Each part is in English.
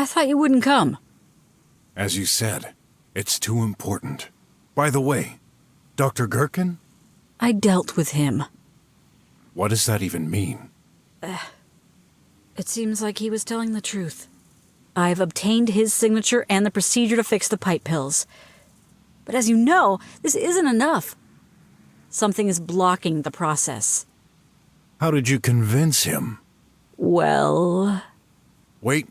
I thought you wouldn't come. As you said, it's too important. By the way, Dr. Gherkin? I dealt with him. What does that even mean? It seems like he was telling the truth. I've obtained his signature and the procedure to fix the pipe pills. But as you know, this isn't enough. Something is blocking the process. How did you convince him? Well... Wait.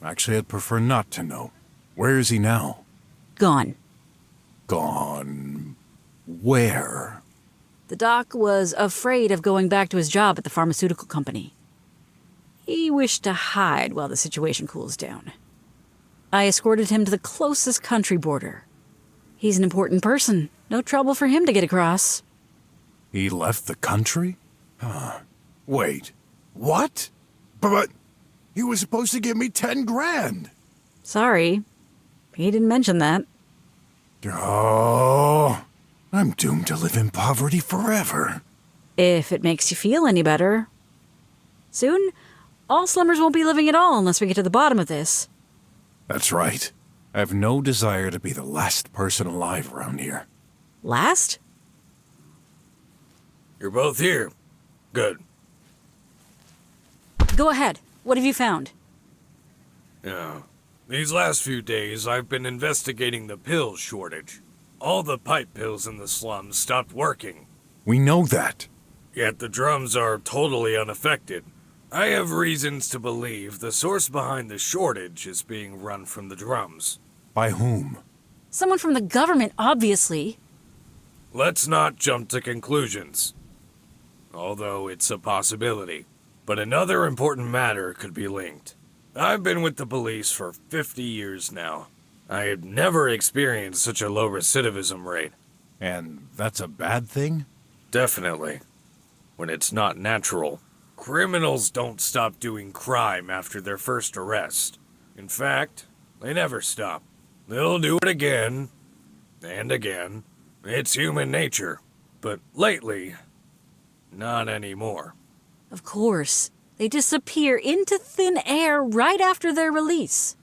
Actually, I'd prefer not to know. Where is he now? Gone. Gone... where? The doc was afraid of going back to his job at the pharmaceutical company. He wished to hide while the situation cools down. I escorted him to the closest country border. He's an important person. No trouble for him to get across. He left the country? Wait. What? But he was supposed to give me 10 grand. Sorry. He didn't mention that. Oh, I'm doomed to live in poverty forever. If it makes you feel any better. Soon, all slummers won't be living at all unless we get to the bottom of this. That's right. I have no desire to be the last person alive around here. Last? You're both here. Good. Go ahead. What have you found? Yeah. These last few days, I've been investigating the pill shortage. All the pipe pills in the slums stopped working. We know that. Yet the drums are totally unaffected. I have reasons to believe the source behind the shortage is being run from the drums. By whom? Someone from the government, obviously. Let's not jump to conclusions. Although it's a possibility. But another important matter could be linked. I've been with the police for 50 years now. I have never experienced such a low recidivism rate. And that's a bad thing? Definitely. When it's not natural. Criminals don't stop doing crime after their first arrest. In fact, they never stop. They'll do it again, and again. It's human nature. But lately, not anymore. Of course. They disappear into thin air right after their release.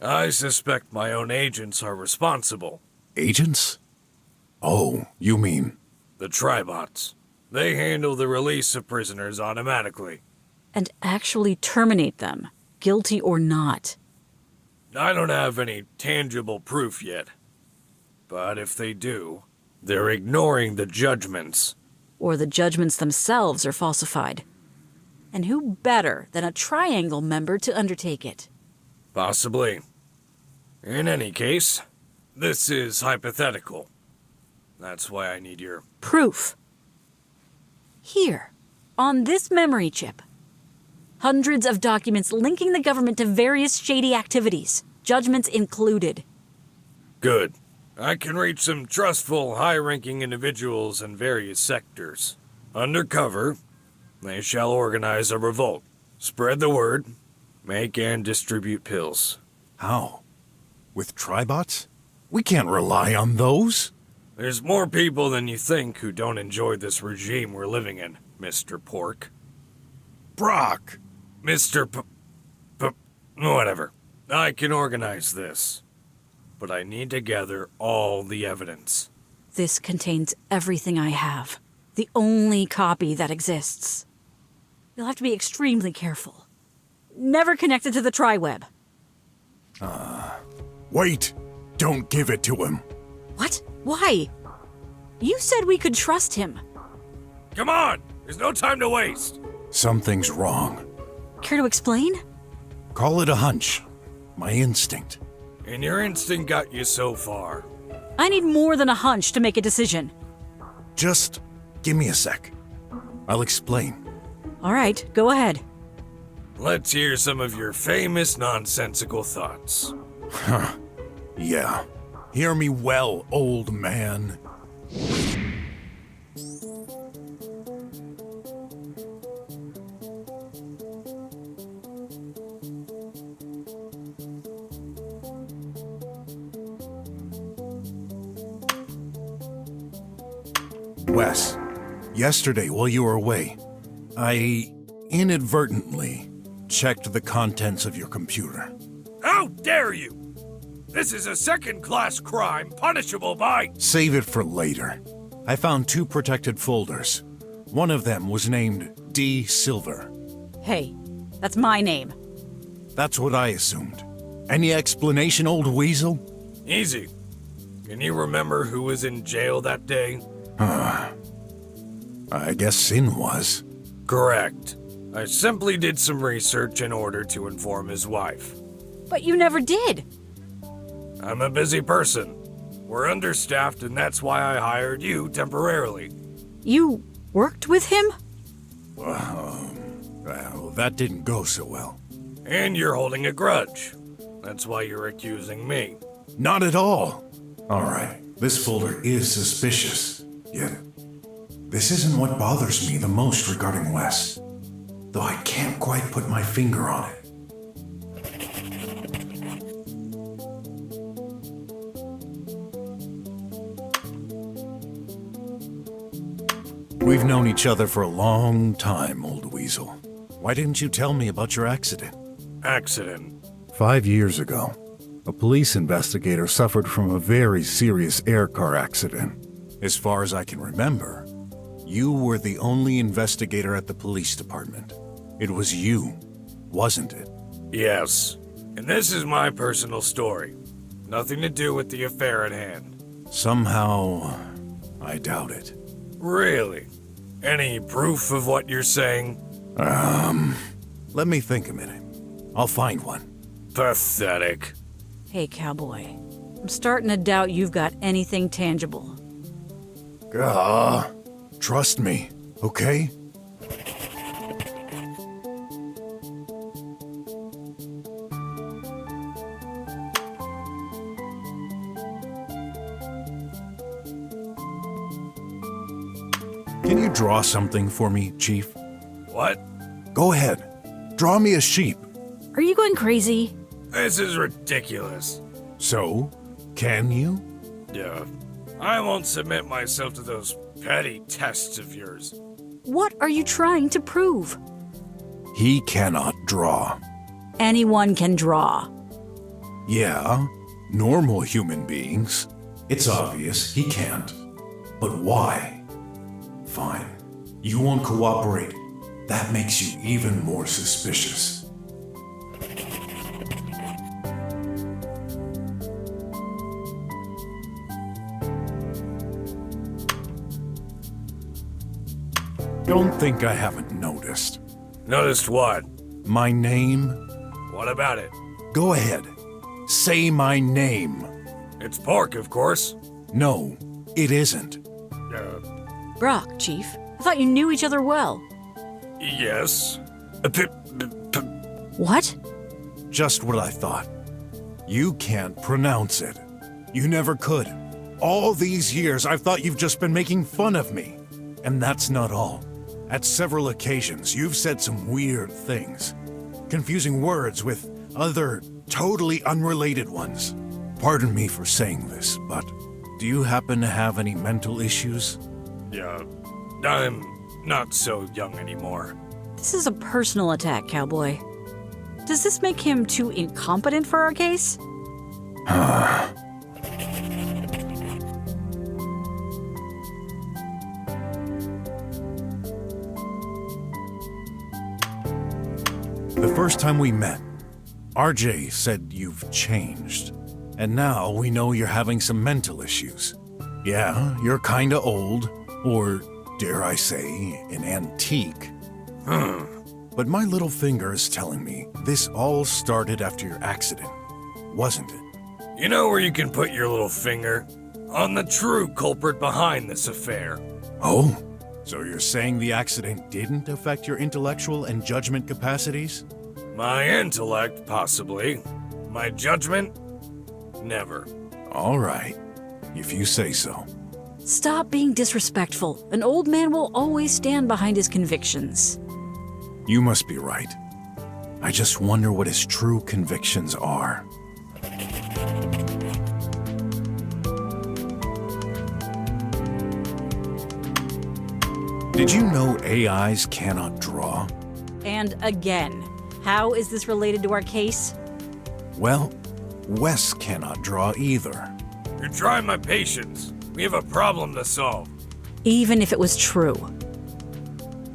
I suspect my own agents are responsible. Agents? Oh, you mean... The Tribots. They handle the release of prisoners automatically. And actually terminate them, guilty or not. I don't have any tangible proof yet. But if they do, they're ignoring the judgments. Or the judgments themselves are falsified. And who better than a Triangle member to undertake it? Possibly. In any case, this is hypothetical. That's why I need your... Proof. Here, on this memory chip. Hundreds of documents linking the government to various shady activities, judgments included. Good. I can reach some trustful, high-ranking individuals in various sectors. Undercover, they shall organize a revolt, spread the word, make and distribute pills. How? With Tribots? We can't rely on those. There's more people than you think who don't enjoy this regime we're living in, Mr. Pork. BROK! Mr. Whatever. I can organize this. But I need to gather all the evidence. This contains everything I have. The only copy that exists. You'll have to be extremely careful. Never connected to the Triweb. Wait! Don't give it to him. What? Why? You said we could trust him. Come on! There's no time to waste! Something's wrong. Care to explain? Call it a hunch. My instinct. And your instinct got you so far. I need more than a hunch to make a decision. Just give me a sec. I'll explain. All right, go ahead. Let's hear some of your famous nonsensical thoughts. Yeah. Hear me well, old man. Wes, yesterday while you were away, I inadvertently checked the contents of your computer. How dare you? This is a second-class crime punishable by... Save it for later. I found 2 protected folders. One of them was named D. Silver. Hey, that's my name. That's what I assumed. Any explanation, old weasel? Easy. Can you remember who was in jail that day? I guess Sin was. Correct. I simply did some research in order to inform his wife. But you never did. I'm a busy person. We're understaffed, and that's why I hired you temporarily. You worked with him? Well, that didn't go so well. And you're holding a grudge. That's why you're accusing me. Not at all. All right, this folder is suspicious. Yet, this isn't what bothers me the most regarding Wes. Though I can't quite put my finger on it. We've known each other for a long time, old weasel. Why didn't you tell me about your accident? Accident? 5 years ago, a police investigator suffered from a very serious air car accident. As far as I can remember, you were the only investigator at the police department. It was you, wasn't it? Yes. And this is my personal story. Nothing to do with the affair at hand. Somehow, I doubt it. Really? Any proof of what you're saying? Let me think a minute. I'll find one. Pathetic. Hey, cowboy. I'm starting to doubt you've got anything tangible. Trust me, okay? Can you draw something for me, Chief? What? Go ahead. Draw me a sheep. Are you going crazy? This is ridiculous. So, can you? Yeah. I won't submit myself to those petty tests of yours. What are you trying to prove? He cannot draw. Anyone can draw. Yeah, normal human beings. It's obvious he can't. But why? Fine. You won't cooperate. That makes you even more suspicious. Don't think I haven't noticed. Noticed what? My name? What about it? Go ahead. Say my name. It's Pork, of course. No, it isn't. BROK, Chief. I thought you knew each other well. Yes. What? Just what I thought. You can't pronounce it. You never could. All these years, I've thought you've just been making fun of me. And that's not all. At several occasions, you've said some weird things, confusing words with other totally unrelated ones. Pardon me for saying this, but do you happen to have any mental issues? Yeah. I'm not so young anymore. This is a personal attack, cowboy. Does this make him too incompetent for our case? The first time we met, RJ said you've changed. And now we know you're having some mental issues. Yeah, you're kinda old, or dare I say, an antique. But my little finger is telling me this all started after your accident, wasn't it? You know where you can put your little finger? On the true culprit behind this affair. Oh, so you're saying the accident didn't affect your intellectual and judgment capacities? My intellect, possibly. My judgment? Never. All right, if you say so. Stop being disrespectful. An old man will always stand behind his convictions. You must be right. I just wonder what his true convictions are. Did you know AIs cannot draw? And again, how is this related to our case? Well, Wes cannot draw either. You're trying my patience. We have a problem to solve. Even if it was true,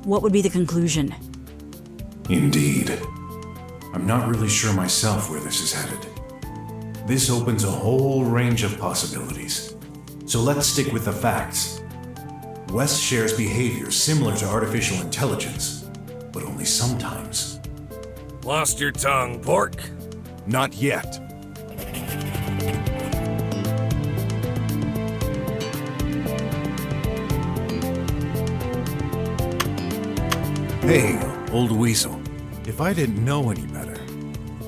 what would be the conclusion? Indeed. I'm not really sure myself where this is headed. This opens a whole range of possibilities. So let's stick with the facts. Wes shares behaviors similar to artificial intelligence, but only sometimes. Lost your tongue, pork? Not yet. Hey, old weasel. If I didn't know any better,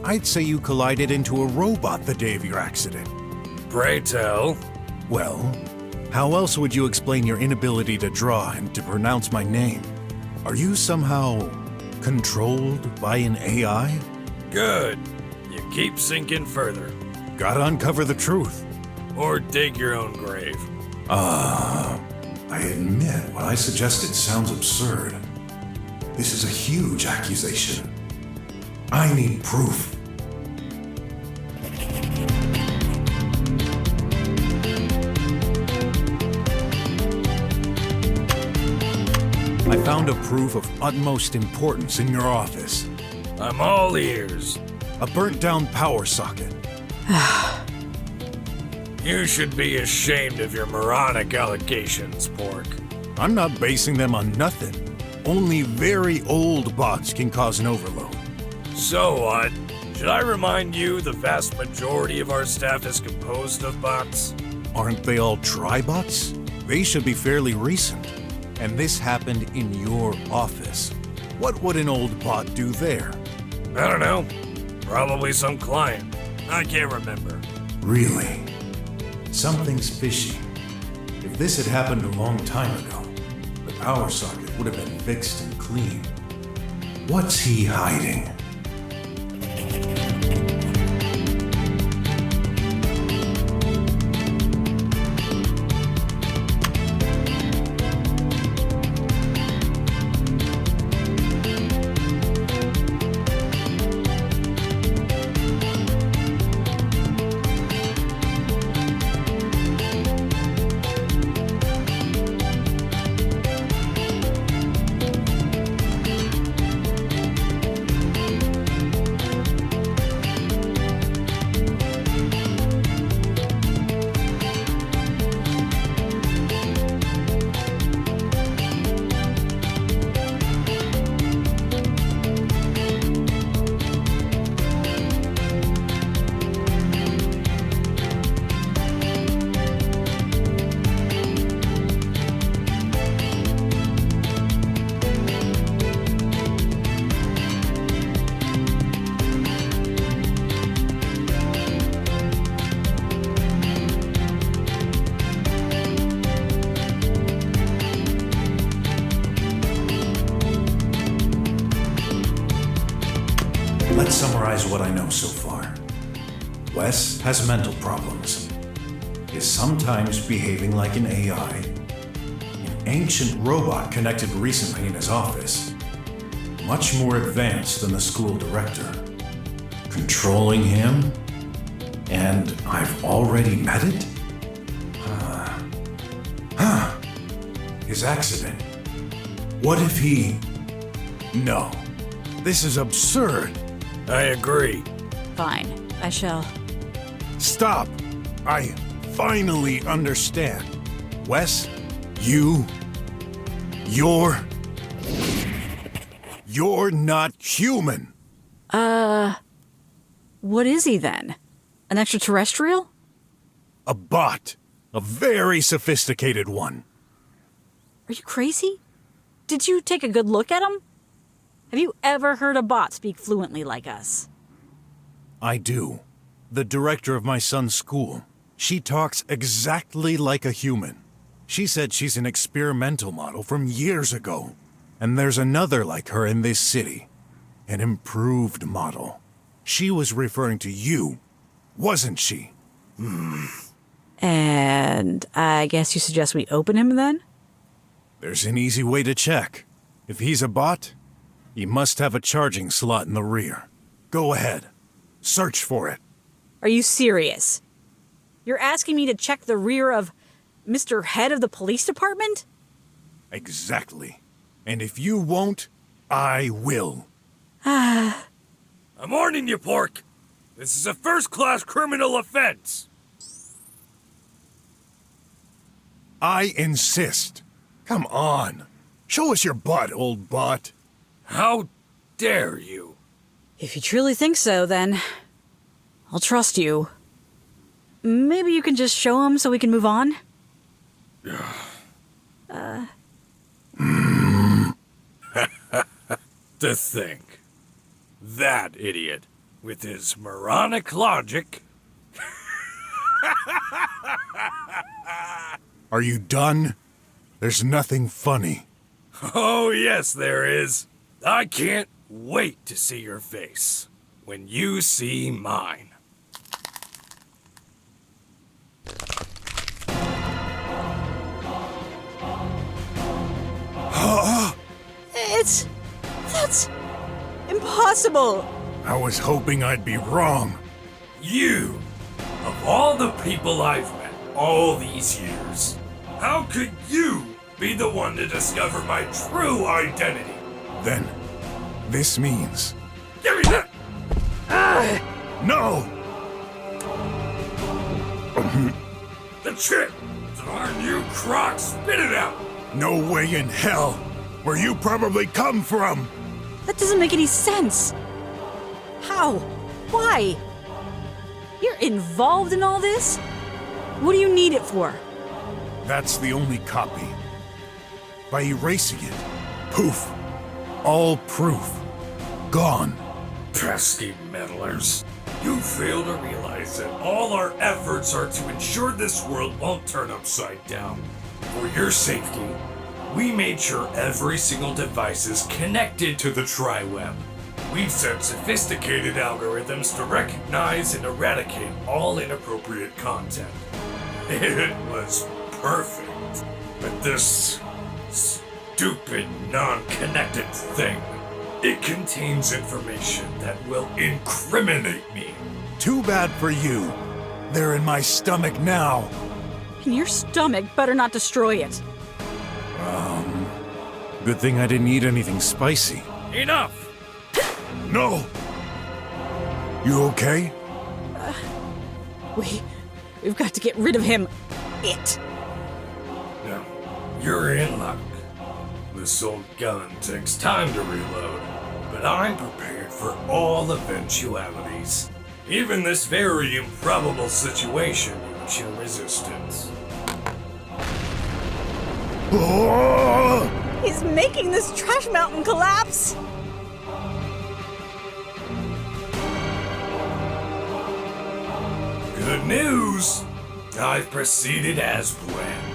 I'd say you collided into a robot the day of your accident. Pray tell. Well, how else would you explain your inability to draw and to pronounce my name? Are you somehow controlled by an AI? Good. You keep sinking further. Gotta uncover the truth. Or dig your own grave. I admit what I suggested sounds absurd. This is a huge accusation. I need proof. I found a proof of utmost importance in your office. I'm all ears. A burnt-down power socket. You should be ashamed of your moronic allegations, pork. I'm not basing them on nothing. Only very old bots can cause an overload. So what? Should I remind you the vast majority of our staff is composed of bots? Aren't they all tribots? They should be fairly recent. And this happened in your office. What would an old bot do there? I don't know. Probably some client. I can't remember. Really? Something's fishy. If this had happened a long time ago, the power socket would have been fixed and clean. What's he hiding? Let's summarize what I know so far. Wes has mental problems, is sometimes behaving like an AI, an ancient robot connected recently in his office, much more advanced than the school director, controlling him, and I've already met it? His accident. What if he... No. This is absurd. I agree. Fine, I shall. Stop. I finally understand. Wes, you're not human. What is he then? An extraterrestrial? A bot. A very sophisticated one. Are you crazy? Did you take a good look at him? Have you ever heard a bot speak fluently like us? I do. The director of my son's school. She talks exactly like a human. She said she's an experimental model from years ago. And there's another like her in this city. An improved model. She was referring to you, wasn't she? And I guess you suggest we open him then? There's an easy way to check. If he's a bot, he must have a charging slot in the rear. Go ahead. Search for it. Are you serious? You're asking me to check the rear of Mr. Head of the police department? Exactly. And if you won't, I will. I'm warning you, Pork. This is a first-class criminal offense. I insist. Come on. Show us your butt, old bot. How dare you? If you truly think so, then I'll trust you. Maybe you can just show him so we can move on? To think. That idiot, with his moronic logic. Are you done? There's nothing funny. Oh, yes, there is. I can't wait to see your face when you see mine. That's impossible. I was hoping I'd be wrong. You, of all the people I've met all these years, how could you be the one to discover my true identity? Then, this means... Give me that! No! The chip! Darn you, Croc! Spit it out! No way in hell! Where you probably come from! That doesn't make any sense. How? Why? You're involved in all this? What do you need it for? That's the only copy. By erasing it, poof. All proof. Gone. Pesky meddlers. You fail to realize that all our efforts are to ensure this world won't turn upside down. For your safety, we made sure every single device is connected to the Tri-Web. We've set sophisticated algorithms to recognize and eradicate all inappropriate content. It was perfect. But this stupid, non-connected thing, it contains information that will incriminate me. Too bad for you. They're in my stomach now. And your stomach better not destroy it. Good thing I didn't eat anything spicy. Enough! No! You okay? We've got to get rid of him. It. No, you're in luck. This old gun takes time to reload, but I'm prepared for all eventualities. Even this very improbable situation in which your resistance. Oh! He's making this trash mountain collapse. Good news! I've proceeded as planned.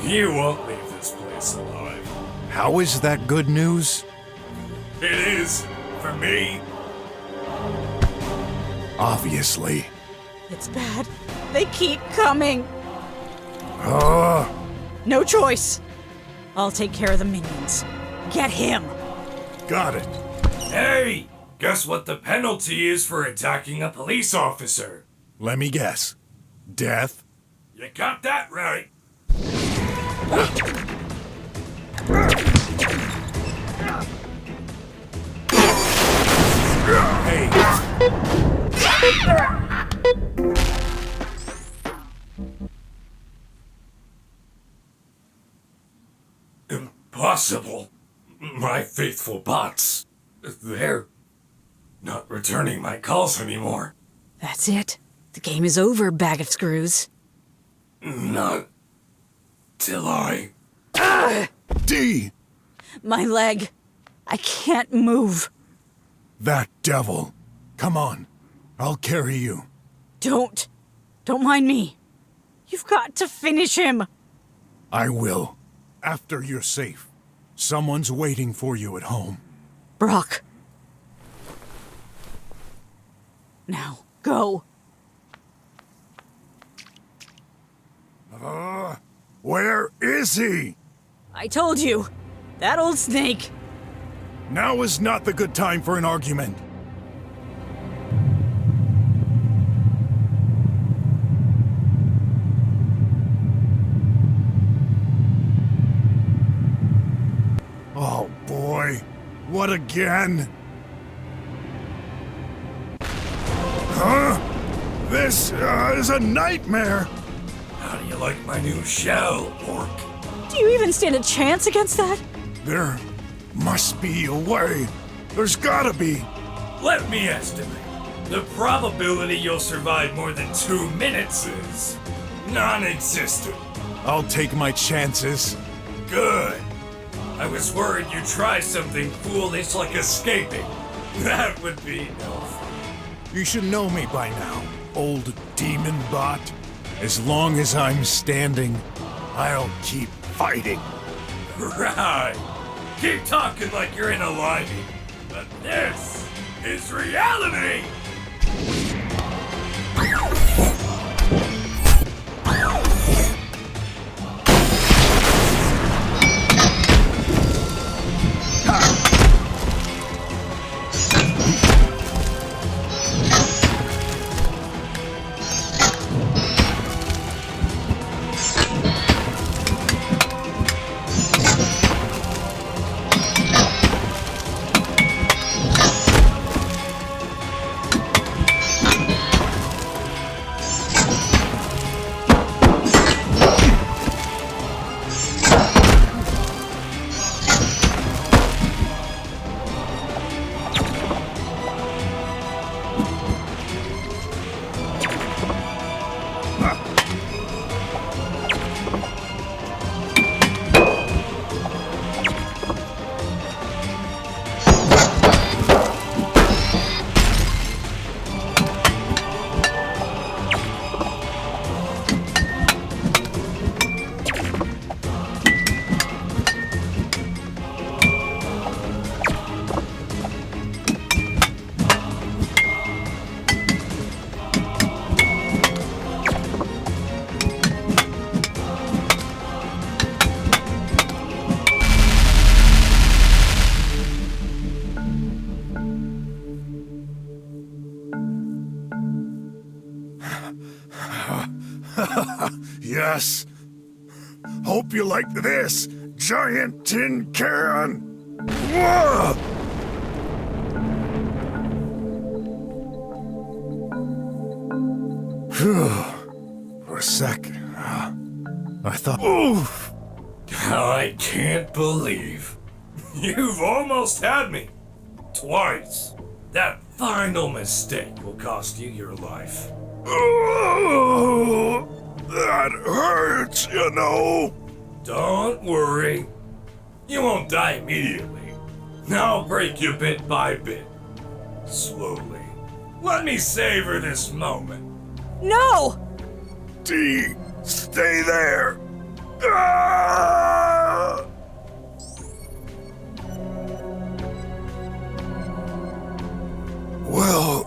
You won't leave this place alive. How is that good news? It is, for me. Obviously. It's bad. They keep coming. Ah! No choice. I'll take care of the minions. Get him. Got it. Hey! Guess what the penalty is for attacking a police officer? Let me guess. Death? You got that right. Hey! Impossible. My faithful bots. They're not returning my calls anymore. That's it. The game is over, bag of screws. Not till I... D! My leg. I can't move. That devil. Come on. I'll carry you. Don't. Don't mind me. You've got to finish him. I will. After you're safe. Someone's waiting for you at home. BROK. Now, go. Where is he? I told you. That old snake. Now is not the good time for an argument. boy. What again? Huh? This is a nightmare. How do you like my new shell, BROK? Do you even stand a chance against that? There must be a way. There's gotta be. Let me estimate. The probability you'll survive more than 2 minutes is non-existent. I'll take my chances. Good. I was worried you'd try something foolish like escaping. That would be no fun. You should know me by now, old demon bot. As long as I'm standing, I'll keep fighting. Right. Keep talking like you're in a live. But this is reality. Yes. Hope you like this, giant tin can. Whoa! Phew. For a second, I thought. Oof! I can't believe you've almost had me. Twice. That final mistake will cost you your life. Oh, that hurts, you know. Don't worry. You won't die immediately. I'll break you bit by bit. Slowly. Let me savor this moment. No! D, stay there. Ah! Well,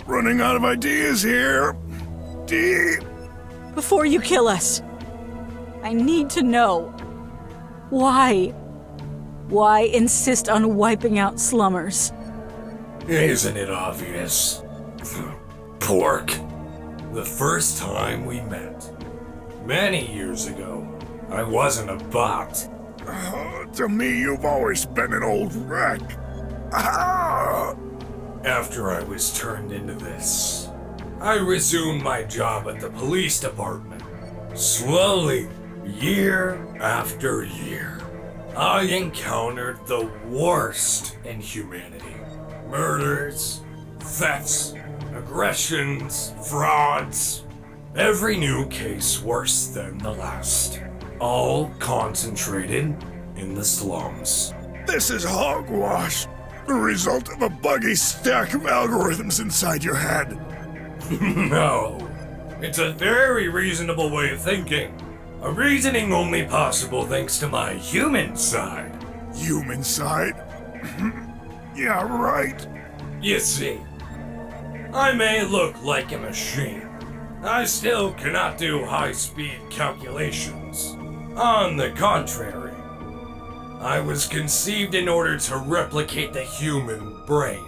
running out of ideas here. D. Before you kill us, I need to know. Why? Why insist on wiping out slummers? Isn't it obvious? BROK. The first time we met, many years ago, I wasn't a bot. To me, you've always been an old wreck. Ah! After I was turned into this, I resumed my job at the police department. Slowly, year after year, I encountered the worst in humanity. Murders, thefts, aggressions, frauds. Every new case worse than the last. All concentrated in the slums. This is hogwash. The result of a buggy stack of algorithms inside your head. No. It's a very reasonable way of thinking. A reasoning only possible thanks to my human side. Human side? Yeah, right. You see, I may look like a machine. I still cannot do high-speed calculations. On the contrary, I was conceived in order to replicate the human brain.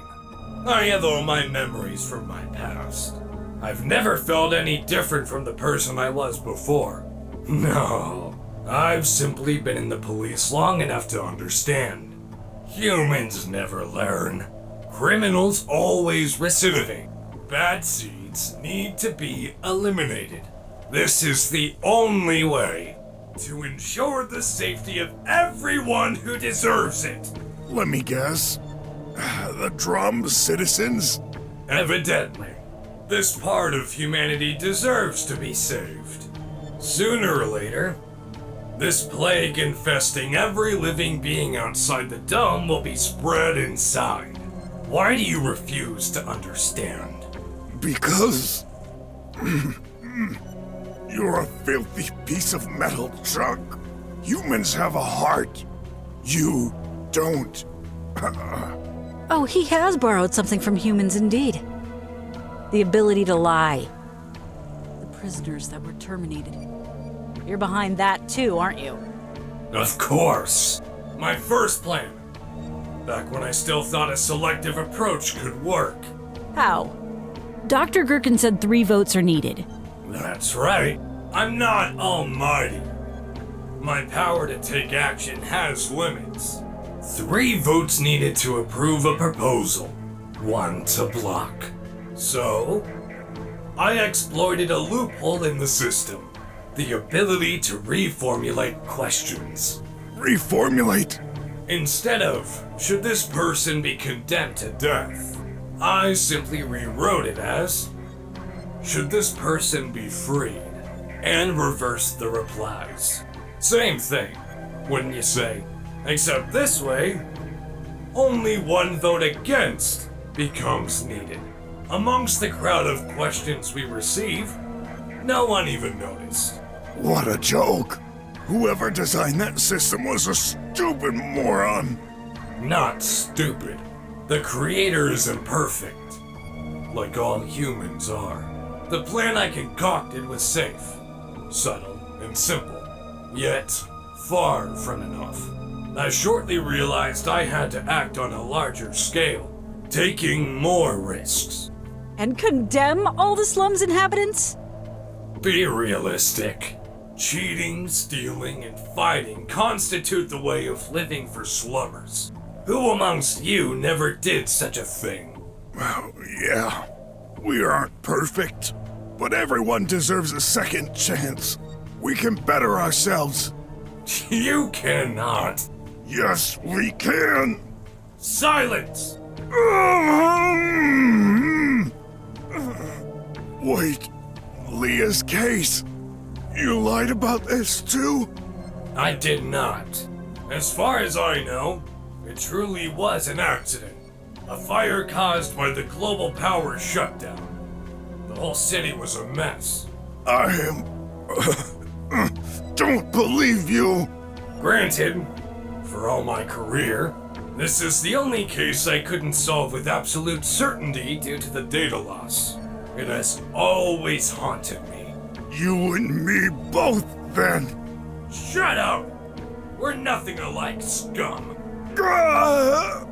I have all my memories from my past. I've never felt any different from the person I was before. No, I've simply been in the police long enough to understand. Humans never learn. Criminals always recidivate. Bad seeds need to be eliminated. This is the only way to ensure the safety of everyone who deserves it. Let me guess. The drum citizens? Evidently, this part of humanity deserves to be saved. Sooner or later, this plague infesting every living being outside the dome will be spread inside. Why do you refuse to understand? Because... you're a filthy piece of metal junk. Humans have a heart. You don't. Oh, he has borrowed something from humans indeed. The ability to lie. The prisoners that were terminated. You're behind that too, aren't you? Of course. My first plan. Back when I still thought a selective approach could work. How? Dr. Gherkin said 3 votes are needed. That's right. I'm not almighty. My power to take action has limits. 3 votes needed to approve a proposal. 1 to block. So, I exploited a loophole in the system. The ability to reformulate questions. Reformulate? Instead of, should this person be condemned to death? I simply rewrote it as, should this person be freed? And reversed the replies. Same thing, wouldn't you say? Except this way, only 1 vote against becomes needed. Amongst the crowd of questions we receive, no one even noticed. What a joke. Whoever designed that system was a stupid moron. Not stupid. The creator is imperfect, like all humans are. The plan I concocted was safe, subtle, and simple, yet far from enough. I shortly realized I had to act on a larger scale, taking more risks. And condemn all the slum's inhabitants? Be realistic. Cheating, stealing, and fighting constitute the way of living for slummers. Who amongst you never did such a thing? Well, yeah. We aren't perfect, but everyone deserves a second chance. We can better ourselves. You cannot. Yes, we can. Silence! Wait, Leah's case. You lied about this too? I did not. As far as I know, it truly was an accident. A fire caused by the global power shutdown. The whole city was a mess. I am... don't believe you. Granted, for all my career, this is the only case I couldn't solve with absolute certainty due to the data loss. It has always haunted me. You and me both, then. Shut up! We're nothing alike, scum. Gah!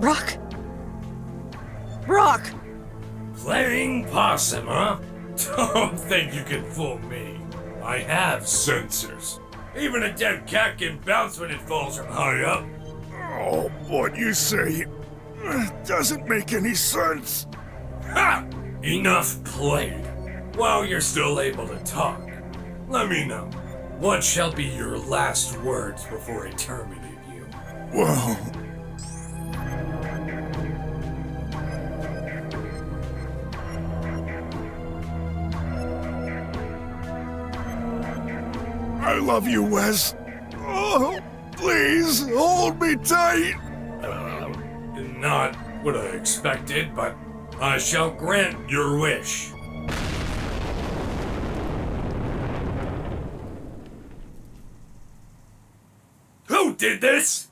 BROK! BROK! Playing possum, huh? Don't think you can fool me. I have sensors. Even a dead cat can bounce when it falls from high up. Oh, what you say doesn't make any sense. Ha! Enough played. While you're still able to talk, let me know. What shall be your last words before I terminate you? Well... I love you, Wes. Oh, please, hold me tight. Not what I expected, but I shall grant your wish. Who did this?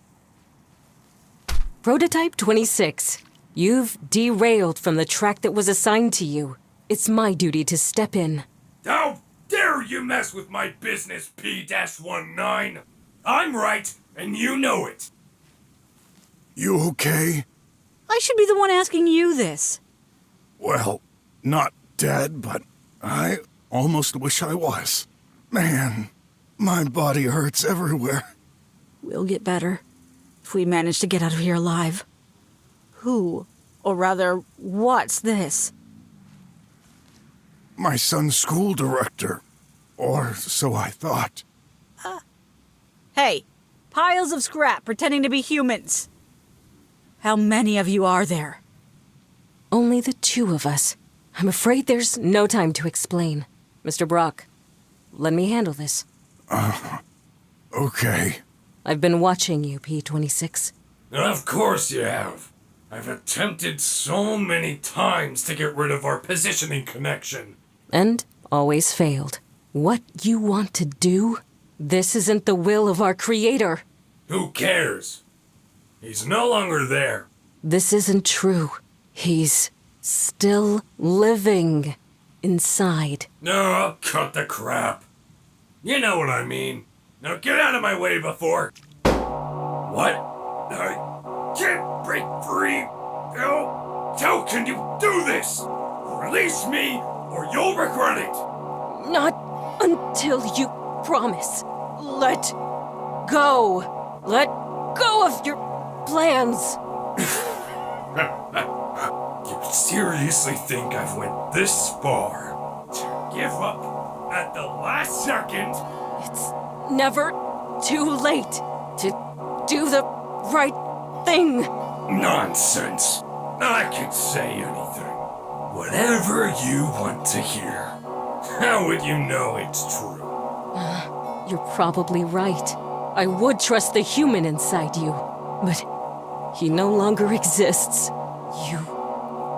Prototype 26. You've derailed from the track that was assigned to you. It's my duty to step in. How dare you mess with my business, P-19? I'm right, and you know it. You okay? I should be the one asking you this. Well, not dead, but I almost wish I was. Man, my body hurts everywhere. We'll get better if we manage to get out of here alive. Who, or rather, what's this? My son's school director. Or so I thought. Hey, piles of scrap pretending to be humans. How many of you are there? Only the two of us. I'm afraid there's no time to explain. Mr. Brock, let me handle this. Okay. I've been watching you, P-26. Of course you have. I've attempted so many times to get rid of our positioning connection. And always failed. What you want to do? This isn't the will of our creator. Who cares? He's no longer there. This isn't true. He's still living inside. No, cut the crap. You know what I mean. Now get out of my way before... What? I can't break free. How can you do this? Release me, or you'll regret it. Not until you promise. Let go. Let go of your plans. You seriously think I've went this far to give up at the last second? It's never too late to do the right thing. Nonsense. I can say anything. Whatever you want to hear. How would you know it's true? You're probably right. I would trust the human inside you, but he no longer exists.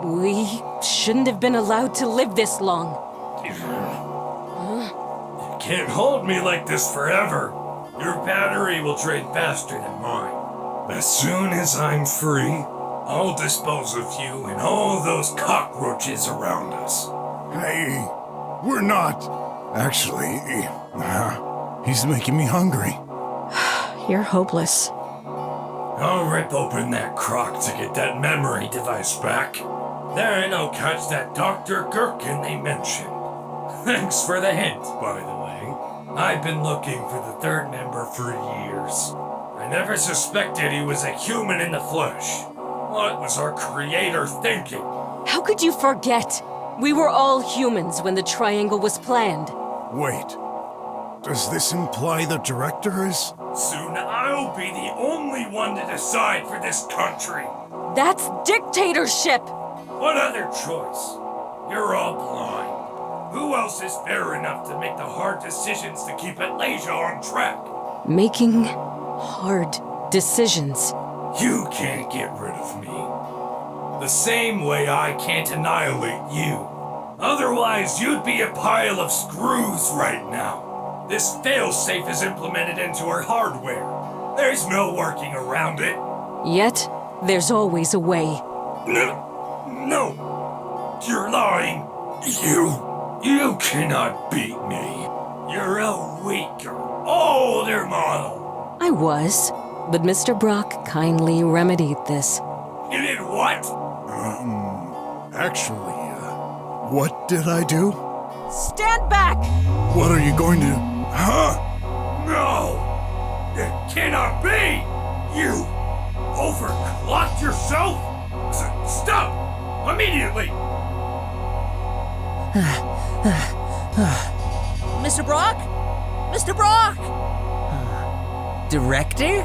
We shouldn't have been allowed to live this long. You can't hold me like this forever. Your battery will drain faster than mine. As soon as I'm free, I'll dispose of you and all those cockroaches around us. Hey, we're not. Actually, he's making me hungry. You're hopeless. I'll rip open that crock to get that memory device back. Then I'll catch that Dr. Gherkin they mentioned. Thanks for the hint, by the way. I've been looking for the third member for years. I never suspected he was a human in the flesh. What was our creator thinking? How could you forget? We were all humans when the triangle was planned. Wait. Does this imply the director is? Soon I'll be the only one to decide for this country. That's dictatorship! What other choice? You're all blind. Who else is fair enough to make the hard decisions to keep Atlanta on track? Making hard decisions. You can't get rid of me. The same way I can't annihilate you. Otherwise, you'd be a pile of screws right now. This failsafe is implemented into our hardware. There's no working around it. Yet, there's always a way. No. You're lying. You cannot beat me. You're a weaker, older model. I was, but Mr. Brock kindly remedied this. You did what? Actually, what did I do? Stand back! What are you going to... Huh? No! It cannot be! You overclocked yourself? Stop! Immediately! Mr. Brock? Mr. Brock! Director?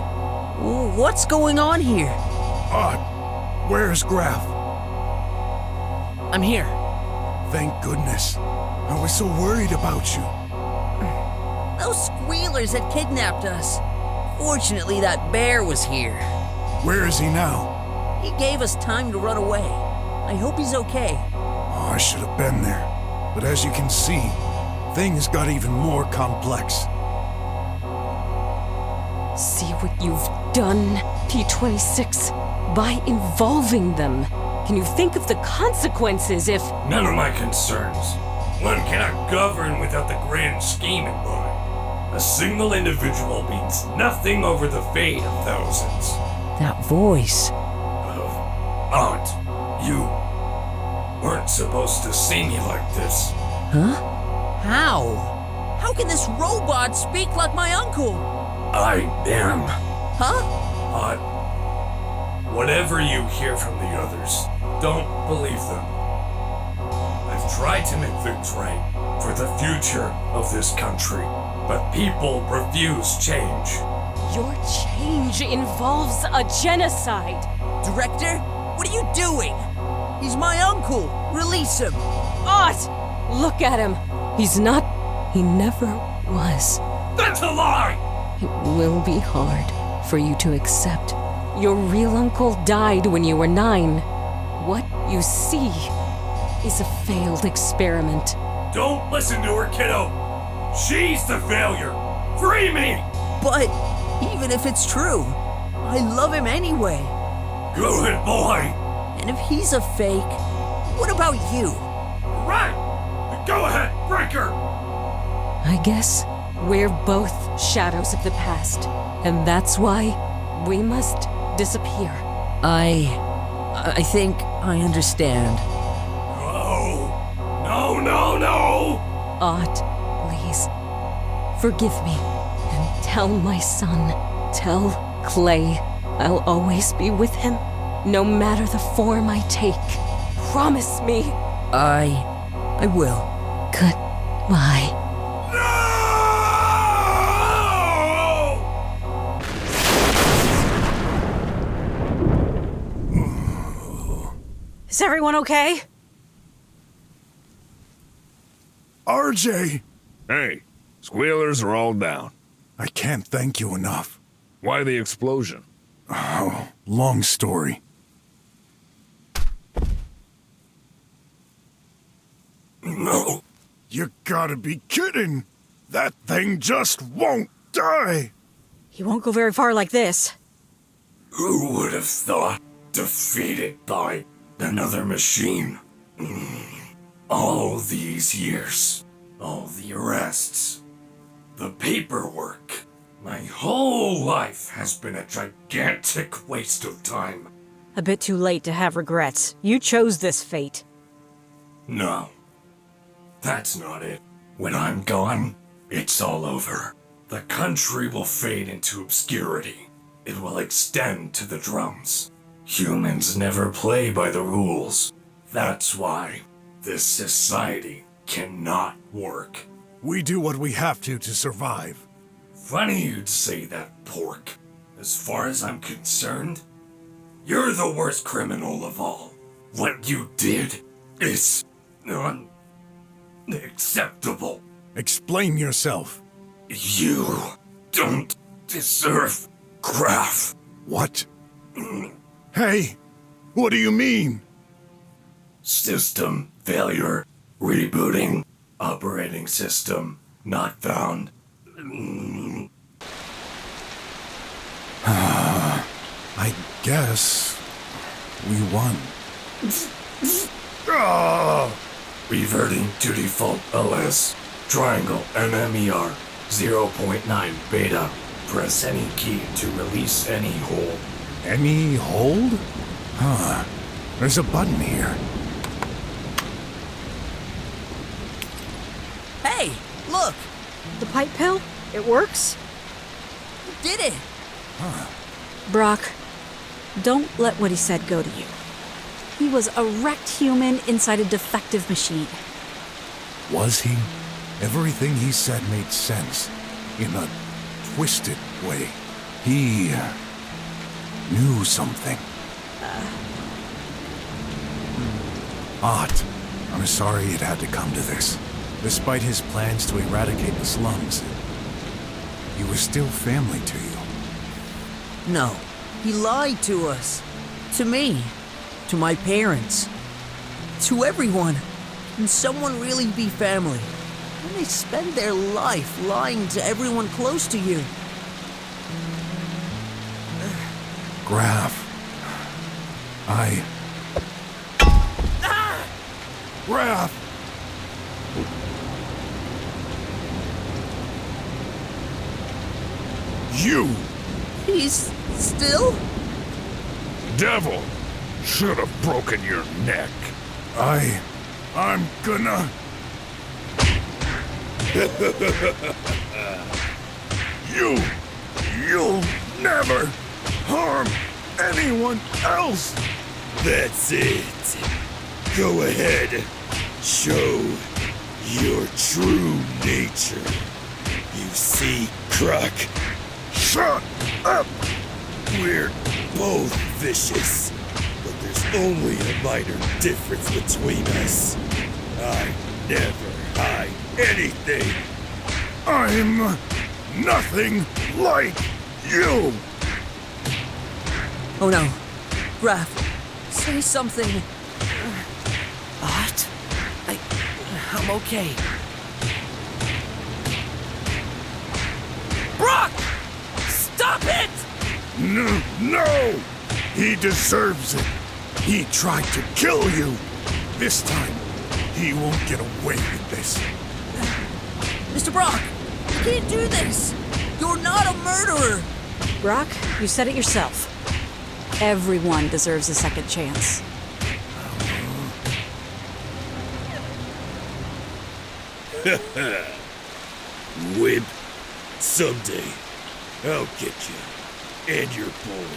What's going on here? Where's Graf? I'm here. Thank goodness. I was so worried about you. Those squealers had kidnapped us. Fortunately, that bear was here. Where is he now? He gave us time to run away. I hope he's okay. Oh, I should have been there. But as you can see, things got even more complex. See what you've done, P-26, by involving them. Can you think of the consequences if... None of my concerns. One cannot govern without the grand scheme in mind. A single individual means nothing over the fate of thousands. That voice. Aunt, you weren't supposed to see me like this. How? How can this robot speak like my uncle? I am. Huh? Whatever you hear from the others, don't believe them. I've tried to make things right for the future of this country, but people refuse change. Your change involves a genocide. Director, what are you doing? He's my uncle. Release him. Ott! Look at him. He's not. He never was. That's a lie! It will be hard for you to accept. Your real uncle died when you were 9. What you see is a failed experiment. Don't listen to her, kiddo. She's the failure. Free me! But even if it's true, I love him anyway. Good boy. And if he's a fake, what about you? Right. Go ahead, break her. I guess we're both shadows of the past, and that's why we must disappear. I think I understand. No. Ott, please, forgive me, and tell my son, tell Clay, I'll always be with him, no matter the form I take. Promise me. I will. Goodbye. Is everyone okay? RJ! Hey, squealers are all down. I can't thank you enough. Why the explosion? Oh, long story. No. You gotta be kidding! That thing just won't die! He won't go very far like this. Who would have thought defeated by another machine? All these years, all the arrests, the paperwork, my whole life has been a gigantic waste of time. A bit too late to have regrets. You chose this fate. No, that's not it. When I'm gone, it's all over. The country will fade into obscurity. It will extend to the drums. Humans never play by the rules. That's why this society cannot work. We do what we have to survive. Funny you'd say that, Pork. As far as I'm concerned, you're the worst criminal of all. What you did is unacceptable. Explain yourself. You don't deserve Graf. What? Hey, what do you mean? System failure. Rebooting. Operating system not found. I guess we won. Reverting to default OS. Triangle MMER 0.9 beta. Press any key to release any hold. Any hold? Huh. There's a button here. Hey, look! The pipe pill? It works? You did it! Brock, don't let what he said go to you. He was a wrecked human inside a defective machine. Was he? Everything he said made sense. In a twisted way. He knew something. Ott, I'm sorry it had to come to this. Despite his plans to eradicate the slums, he was still family to you. No, he lied to us. To me. To my parents. To everyone. Can someone really be family? When they spend their life lying to everyone close to you. Graf. Graf! You! He's still? Devil! Should have broken your neck. I'm gonna... You'll never harm anyone else! That's it. Go ahead. Show your true nature. You see, Croc? Shut up! We're both vicious, but there's only a minor difference between us. I never hide anything. I'm nothing like you! Oh no. Raph, say something. What? I'm okay. BROK! Stop it! No! He deserves it. He tried to kill you. This time, he won't get away with this. Mr. BROK, you can't do this. You're not a murderer. BROK, you said it yourself. Everyone deserves a second chance. Wimp. Someday, I'll get you. And your boy.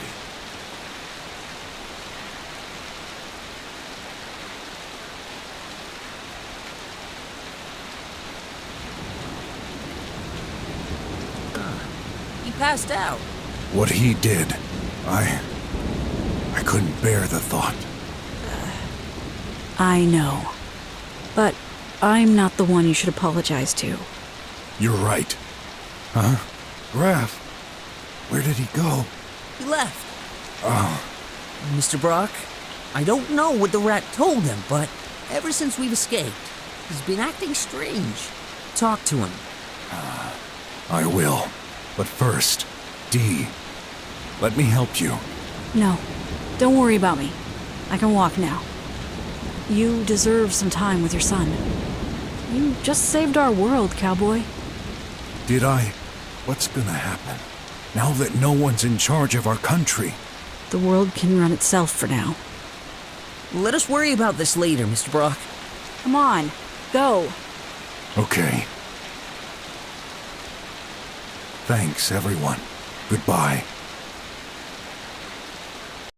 He passed out. What he did, I couldn't bear the thought. I know. But I'm not the one you should apologize to. You're right. Huh? Raph, where did he go? He left. Oh, Mr. BROK, I don't know what the rat told him, but ever since we've escaped, he's been acting strange. Talk to him. I will. But first, Dee, let me help you. No, don't worry about me. I can walk now. You deserve some time with your son. You just saved our world, cowboy. Did I? What's gonna happen? Now that no one's in charge of our country? The world can run itself for now. Let us worry about this later, Mr. BROK. Come on, go. Okay. Thanks, everyone. Goodbye.